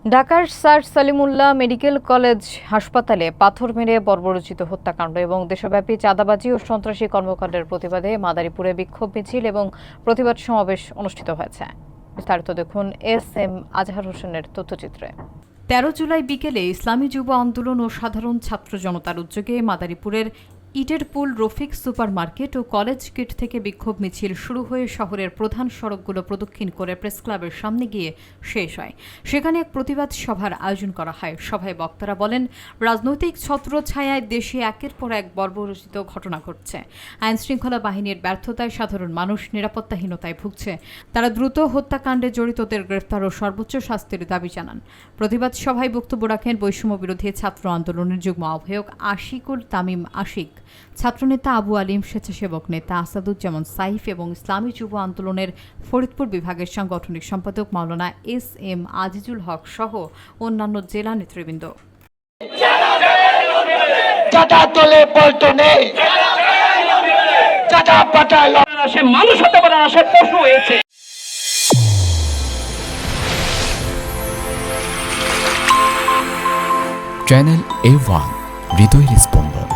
ঢাকার sir Salimullah medical college হাসপাতালে পাথর মেরে বর্বরোচিত হত্যাকাণ্ড এবং দেশব্যাপী চাঁদাবাজি ও সন্ত্রাসী কর্মকাণ্ডের প্রতিবাদে মাদারীপুরে বিক্ষোভ মিছিল এবং প্রতিবাদ সমাবেশ অনুষ্ঠিত হয়েছে। বিস্তারিত দেখুন এস.এম. আজহার হোসেনের তথ্যচিত্রে। 13 জুলাই বিকেলে ইসলামী যুব আন্দোলন ও সাধারণ ছাত্র জনতার উদ্যোগে মাদারীপুরের ইটেরপুল রফিক সুপার মার্কেট ও কলেজ গেট থেকে বিক্ষোভ মিছিল শুরু হয়ে শহরের প্রধান সড়কগুলো প্রদক্ষিণ করে প্রেস ক্লাবের সামনে গিয়ে শেষ হয়। সেখানে এক প্রতিবাদ সভার আয়োজন করা হয়। সভায় বক্তারা বলেন, রাজনৈতিক ছত্রছায়ায় দেশে একের পর এক বর্বরোচিত ঘটনা ঘটছে। আইন শৃঙ্খলা বাহিনীর ব্যর্থতায় সাধারণ মানুষ নিরাপত্তাহীনতায় ভুগছে। তারা দ্রুত হত্যাকাণ্ডে জড়িতদের গ্রেফতার ও সর্বোচ্চ শাস্তির দাবি জানান। প্রতিবাদ সভায় বক্তব্য রাখেন বৈষম্য বিরোধী ছাত্র আন্দোলনের যুগ্ম আহ্বায়ক আশিকুল তামিম আশিক, ছাত্রনেতা আবু আলিম, স্বেচ্ছাসেবক নেতা আসাদুজ্জামান সাইফ এবং ইসলামী যুব আন্দোলনের ফরিদপুর বিভাগের সাংগঠনিক সম্পাদক মাওলানা এস.এম. আজিজুল হক সহ অন্যান্য জেলা নেতৃবৃন্দ। চ্যানেল A1 হৃদয়ের স্পন্দন।